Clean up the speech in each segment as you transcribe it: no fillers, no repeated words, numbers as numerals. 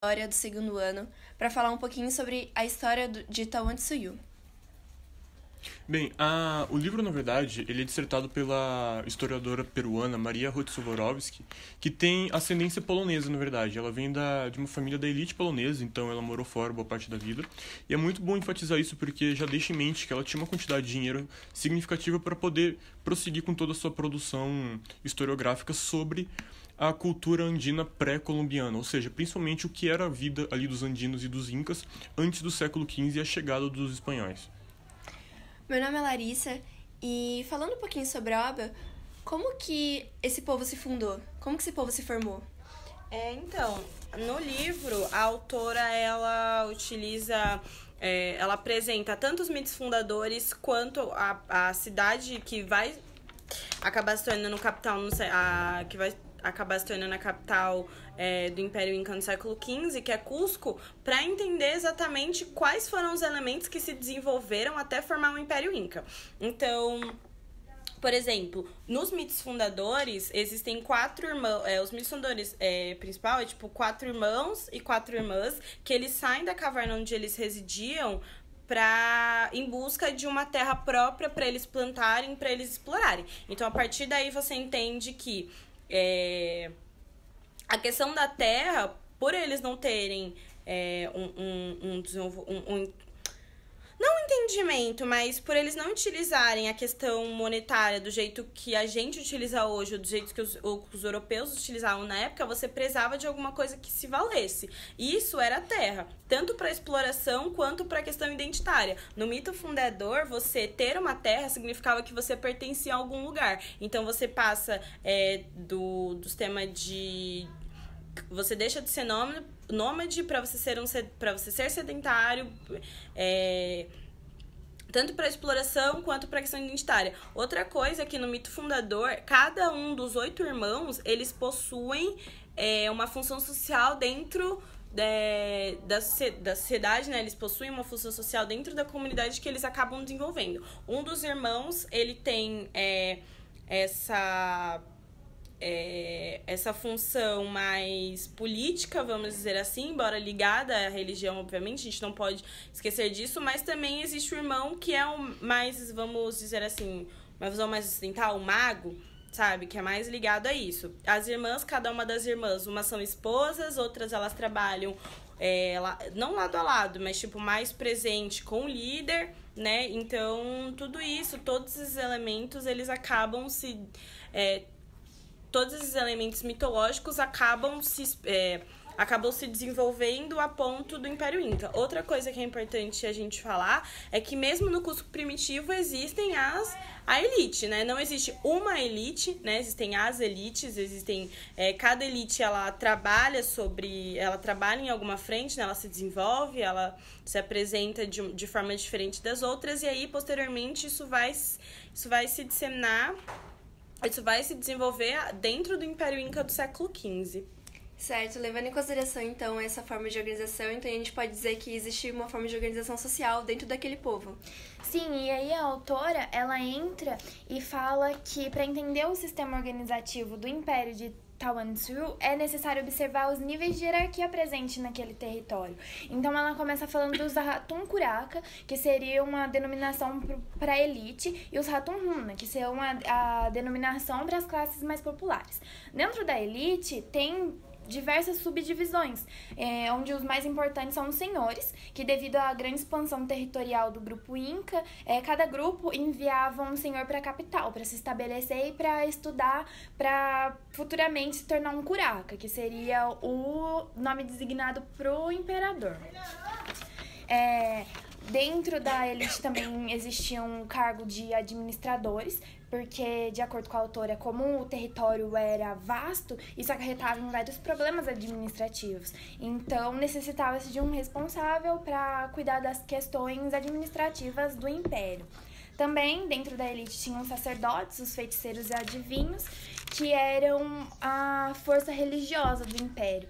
História do segundo ano para falar um pouquinho sobre a história de Tawantinsuyo. Bem, o livro, na verdade, ele é dissertado pela historiadora peruana Maria Rotsuворowski, que tem ascendência polonesa, na verdade. Ela vem de uma família da elite polonesa, então ela morou fora boa parte da vida. E é muito bom enfatizar isso porque já deixa em mente que ela tinha uma quantidade de dinheiro significativa para poder prosseguir com toda a sua produção historiográfica sobre a cultura andina pré-colombiana, ou seja, principalmente o que era a vida ali dos andinos e dos incas antes do século XV e a chegada dos espanhóis. Meu nome é Larissa e falando um pouquinho sobre a obra, como que esse povo se fundou? Como que esse povo se formou? Então, no livro, a autora, ela utiliza... ela apresenta tanto os mitos fundadores quanto a cidade que vai acabar se tornando capital, que vai acabar se tornando a capital do Império Inca no século XV, que é Cusco, para entender exatamente quais foram os elementos que se desenvolveram até formar o Império Inca. Então, por exemplo, nos mitos fundadores, existem 4 irmãos. Os mitos fundadores principal é tipo 4 irmãos e 4 irmãs, que eles saem da caverna onde eles residiam em busca de uma terra própria para eles plantarem, para eles explorarem. Então, a partir daí, você entende que a questão da terra, por eles não terem não um entendimento, mas por eles não utilizarem a questão monetária do jeito que a gente utiliza hoje, ou do jeito que os europeus utilizavam na época, você precisava de alguma coisa que se valesse. E isso era a terra, tanto para exploração quanto para a questão identitária. No mito fundador, você ter uma terra significava que você pertencia a algum lugar. Então você passa do sistema de... Você deixa de ser nômade para você ser sedentário, tanto para exploração quanto para questão identitária. Outra coisa é que no mito fundador, cada um dos 8 irmãos, eles possuem uma função social dentro da sociedade, né? Eles possuem uma função social dentro da comunidade que eles acabam desenvolvendo. Um dos irmãos, ele tem essa função mais política, vamos dizer assim, embora ligada à religião, obviamente, a gente não pode esquecer disso, mas também existe o irmão que é mais, vamos dizer assim, uma visão mais ocidental, o mago, sabe, que é mais ligado a isso. As irmãs, cada uma das irmãs, umas são esposas, outras elas trabalham, não lado a lado, mas tipo, mais presente com o líder, né, então tudo isso, todos esses elementos, eles acabam todos esses elementos mitológicos acabam se desenvolvendo a ponto do Império Inca. Outra coisa que é importante a gente falar é que mesmo no Cusco primitivo existem a elite, né? Não existe uma elite, né? Existem as elites, cada elite ela trabalha em alguma frente, né? Ela se desenvolve, ela se apresenta de forma diferente das outras, e aí posteriormente isso vai se disseminar. Isso vai se desenvolver dentro do Império Inca do século XV. Certo, levando em consideração, então, essa forma de organização, então a gente pode dizer que existe uma forma de organização social dentro daquele povo. Sim, e aí a autora, ela entra e fala que para entender o sistema organizativo do Império de Tawantinsuyo, é necessário observar os níveis de hierarquia presentes naquele território. Então ela começa falando dos Ratun Curaka, que seria uma denominação para a elite, e os Ratun Runa, que seriam a denominação para as classes mais populares. Dentro da elite tem diversas subdivisões, onde os mais importantes são os senhores, que devido à grande expansão territorial do grupo Inca, cada grupo enviava um senhor para a capital, para se estabelecer e para estudar, para futuramente se tornar um curaca, que seria o nome designado para o imperador. Dentro da elite também existia um cargo de administradores, porque, de acordo com a autora, como o território era vasto, isso acarretava em vários problemas administrativos. Então, necessitava-se de um responsável para cuidar das questões administrativas do império. Também, dentro da elite, tinham os sacerdotes, os feiticeiros e adivinhos, que eram a força religiosa do império,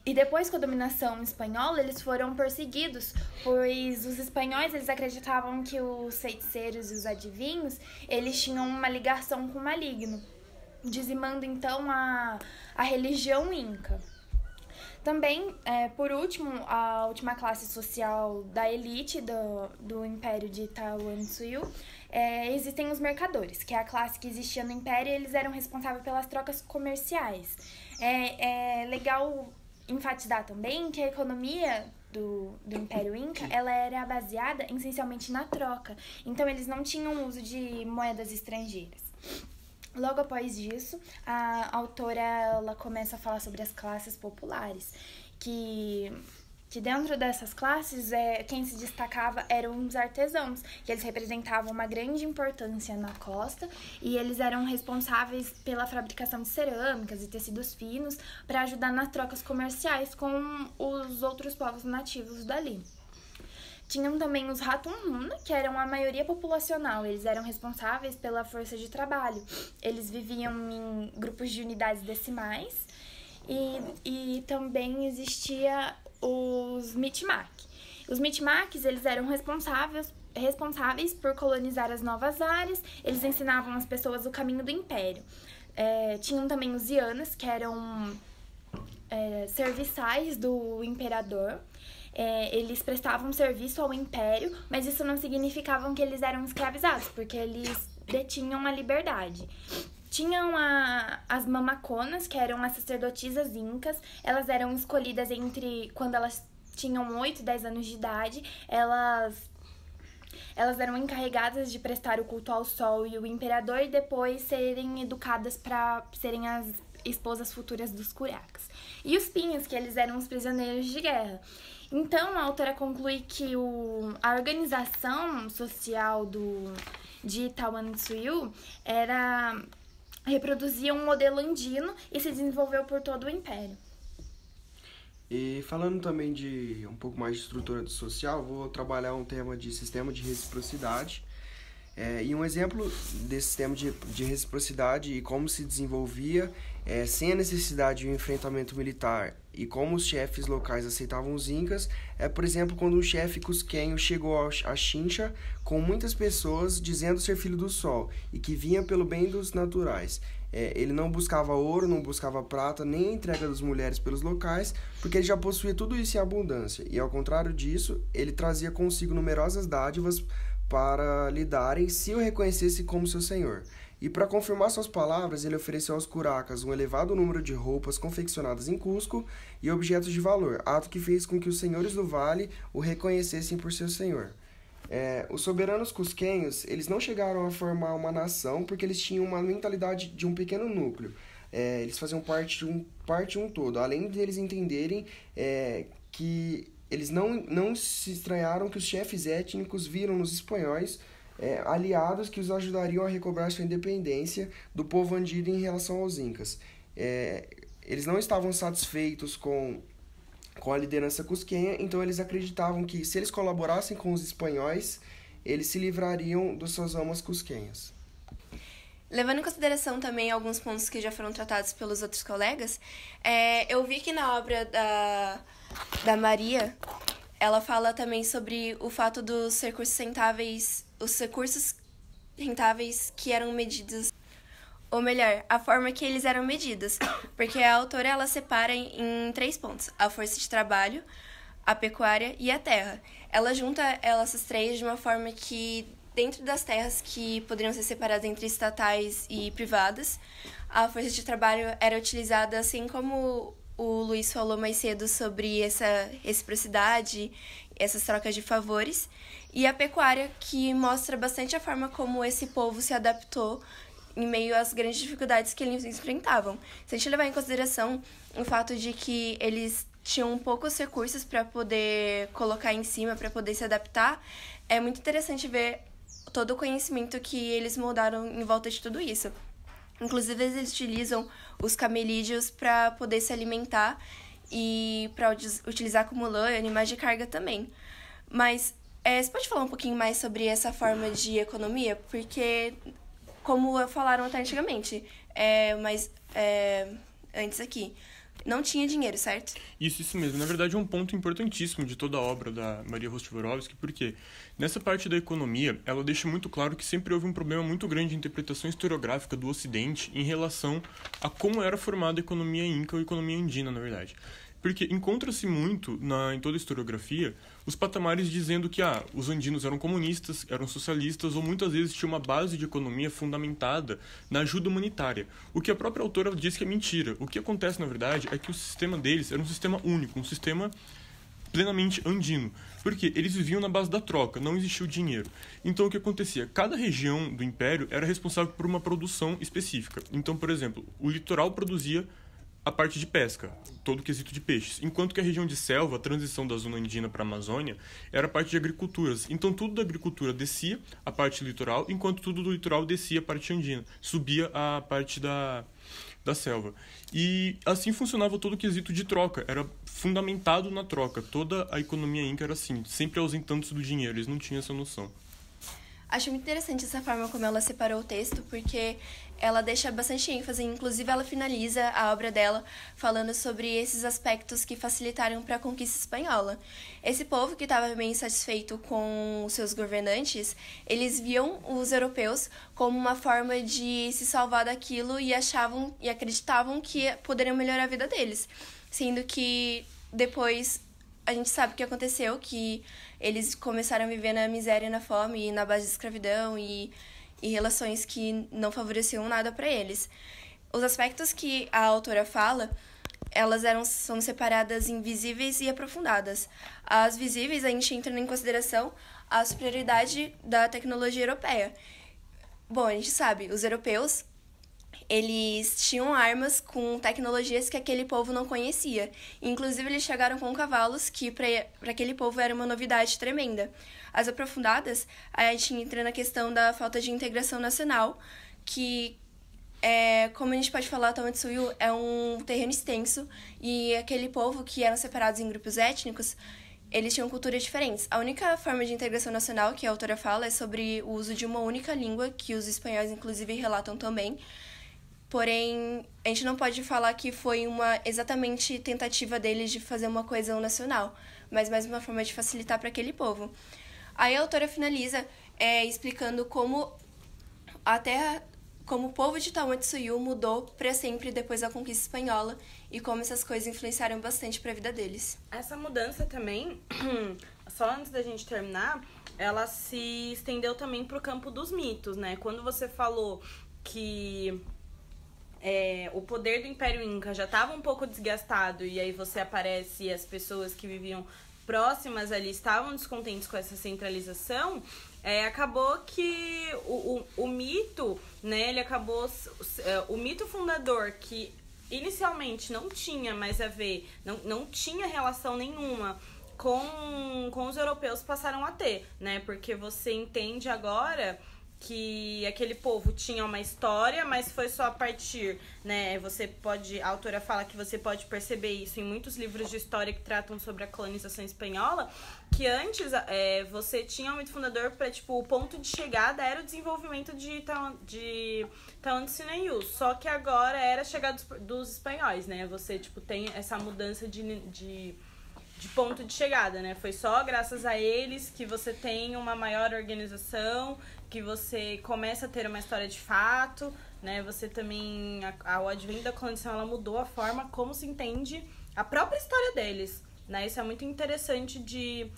E depois, com a dominação espanhola, eles foram perseguidos, pois os espanhóis eles acreditavam que os feiticeiros e os adivinhos eles tinham uma ligação com o maligno, dizimando então a religião inca. Também, por último, a última classe social da elite do Império de Tahuantinsuyo, existem os mercadores, que é a classe que existia no Império e eles eram responsáveis pelas trocas comerciais. É legal enfatizar também que a economia do Império Inca, ela era baseada essencialmente na troca. Então, eles não tinham uso de moedas estrangeiras. Logo após isso, a autora ela começa a falar sobre as classes populares, que dentro dessas classes, quem se destacava eram os artesãos, que eles representavam uma grande importância na costa e eles eram responsáveis pela fabricação de cerâmicas e tecidos finos para ajudar nas trocas comerciais com os outros povos nativos dali. Tinham também os Ratunhuna, que eram a maioria populacional. Eles eram responsáveis pela força de trabalho. Eles viviam em grupos de unidades decimais. E também existia os Mi'kmaq. Os Mi'kmaq, eles eram responsáveis por colonizar as novas áreas. Eles ensinavam as pessoas o caminho do império. Tinham também os Yanas, que eram serviçais do imperador. Eles prestavam serviço ao império, mas isso não significava que eles eram escravizados, porque eles detinham a liberdade. Tinham as mamaconas, que eram as sacerdotisas incas. Elas eram escolhidas quando elas tinham 8 e 10 anos de idade. Elas eram encarregadas de prestar o culto ao sol e o imperador e depois serem educadas para serem as esposas futuras dos curiacas. E os pinhas, que eles eram os prisioneiros de guerra. Então, a autora conclui que a organização social de Tahuantinsuyo reproduzia um modelo andino e se desenvolveu por todo o império. E falando também de um pouco mais de estrutura social, vou trabalhar um tema de sistema de reciprocidade. E um exemplo desse sistema de reciprocidade e como se desenvolvia sem a necessidade de um enfrentamento militar e como os chefes locais aceitavam os incas por exemplo, quando um chefe cusquenho chegou a Chincha com muitas pessoas dizendo ser filho do sol e que vinha pelo bem dos naturais. Ele não buscava ouro, não buscava prata, nem a entrega das mulheres pelos locais, porque ele já possuía tudo isso em abundância. E ao contrário disso, ele trazia consigo numerosas dádivas para lhe darem se o reconhecesse como seu senhor. E para confirmar suas palavras, ele ofereceu aos curacas um elevado número de roupas confeccionadas em Cusco e objetos de valor, ato que fez com que os senhores do vale o reconhecessem por seu senhor. Os soberanos cusquenhos, eles não chegaram a formar uma nação porque eles tinham uma mentalidade de um pequeno núcleo. Eles faziam parte de um todo, além de eles entenderem que eles não se estranharam que os chefes étnicos viram nos espanhóis aliados que os ajudariam a recobrar sua independência do povo andino em relação aos incas. Eles não estavam satisfeitos com a liderança cusquenha, então eles acreditavam que se eles colaborassem com os espanhóis, eles se livrariam dos seus amas cusquenhas. Levando em consideração também alguns pontos que já foram tratados pelos outros colegas, eu vi que na obra da Maria, ela fala também sobre o fato dos recursos rentáveis que eram medidos, ou melhor, a forma que eles eram medidos, porque a autora ela separa em 3 pontos: a força de trabalho, a pecuária e a terra. Ela junta essas 3 de uma forma que, dentro das terras que poderiam ser separadas entre estatais e privadas, a força de trabalho era utilizada, assim como o Luiz falou mais cedo, sobre essa reciprocidade, essas trocas de favores, e a pecuária, que mostra bastante a forma como esse povo se adaptou em meio às grandes dificuldades que eles enfrentavam. Se a gente levar em consideração o fato de que eles tinham poucos recursos para poder colocar em cima, para poder se adaptar, é muito interessante ver todo o conhecimento que eles moldaram em volta de tudo isso. Inclusive, eles utilizam os camelídeos para poder se alimentar e para utilizar como lã e animais de carga também. Mas você pode falar um pouquinho mais sobre essa forma de economia? Porque, como falaram até antigamente, antes aqui, não tinha dinheiro, certo? Isso mesmo. Na verdade, é um ponto importantíssimo de toda a obra da Maria Rostvorovsky, porque nessa parte da economia, ela deixa muito claro que sempre houve um problema muito grande de interpretação historiográfica do Ocidente em relação a como era formada a economia inca ou a economia andina, na verdade. Porque encontra-se muito, em toda a historiografia, os patamares dizendo que os andinos eram comunistas, eram socialistas, ou muitas vezes tinha uma base de economia fundamentada na ajuda humanitária. O que a própria autora diz que é mentira. O que acontece, na verdade, é que o sistema deles era um sistema único, um sistema plenamente andino, porque eles viviam na base da troca, não existia o dinheiro. Então, o que acontecia? Cada região do Império era responsável por uma produção específica. Então, por exemplo, o litoral produzia a parte de pesca, todo o quesito de peixes, enquanto que a região de selva, a transição da zona andina para a Amazônia, era a parte de agriculturas. Então, tudo da agricultura descia a parte litoral, enquanto tudo do litoral descia a parte andina, subia a parte da selva. E assim funcionava todo o quesito de troca, era fundamentado na troca. Toda a economia inca era assim, sempre ausentando-se do dinheiro, eles não tinham essa noção. Acho muito interessante essa forma como ela separou o texto, porque ela deixa bastante ênfase, inclusive ela finaliza a obra dela falando sobre esses aspectos que facilitaram para a conquista espanhola. Esse povo que estava bem insatisfeito com os seus governantes, eles viam os europeus como uma forma de se salvar daquilo e achavam e acreditavam que poderiam melhorar a vida deles, sendo que depois a gente sabe o que aconteceu, que eles começaram a viver na miséria, na fome e na base de escravidão e relações que não favoreciam nada para eles. Os aspectos que a autora fala, são separadas em visíveis e aprofundadas. As visíveis, a gente entra em consideração a superioridade da tecnologia europeia. Bom, a gente sabe, os europeus, eles tinham armas com tecnologias que aquele povo não conhecia. Inclusive, eles chegaram com cavalos, que para aquele povo era uma novidade tremenda. As aprofundadas, a gente entra na questão da falta de integração nacional, que, como a gente pode falar, Tawantinsuyo é um terreno extenso, e aquele povo que eram separados em grupos étnicos, eles tinham culturas diferentes. A única forma de integração nacional que a autora fala é sobre o uso de uma única língua, que os espanhóis, inclusive, relatam também. Porém, a gente não pode falar que foi uma exatamente tentativa deles de fazer uma coesão nacional, mas mais uma forma de facilitar para aquele povo. Aí a autora finaliza explicando como a terra, como o povo de Tawantinsuyo mudou para sempre depois da conquista espanhola e como essas coisas influenciaram bastante para a vida deles. Essa mudança também, só antes da gente terminar, ela se estendeu também para o campo dos mitos, né? Quando você falou que o poder do Império Inca já estava um pouco desgastado e aí você aparece e as pessoas que viviam próximas ali estavam descontentes com essa centralização, acabou que o mito, né, ele acabou... o mito fundador, que inicialmente não tinha mais a ver, não tinha relação nenhuma com os europeus, passaram a ter, né, porque você entende agora que aquele povo tinha uma história, mas foi só a partir, né, a autora fala que você pode perceber isso em muitos livros de história que tratam sobre a colonização espanhola, que antes você tinha um mito fundador para, tipo, o ponto de chegada era o desenvolvimento de Tawantinsuyo, só que agora era a chegada dos espanhóis, né, você, tipo, tem essa mudança de ponto de chegada, né? Foi só graças a eles que você tem uma maior organização, que você começa a ter uma história de fato, né? Você também, o advento da colonização, ela mudou a forma como se entende a própria história deles, né? Isso é muito interessante de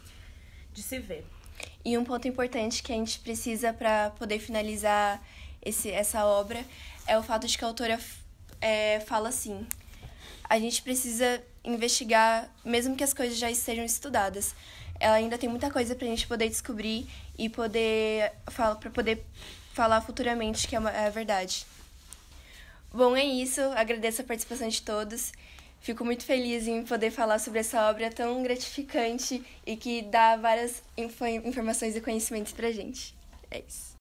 se ver. E um ponto importante que a gente precisa para poder finalizar essa obra é o fato de que a autora fala assim: a gente precisa investigar, mesmo que as coisas já estejam estudadas. Ela ainda tem muita coisa pra gente poder descobrir e para poder falar futuramente que é a verdade. Bom, é isso. Agradeço a participação de todos. Fico muito feliz em poder falar sobre essa obra tão gratificante e que dá várias informações e conhecimentos pra gente. É isso.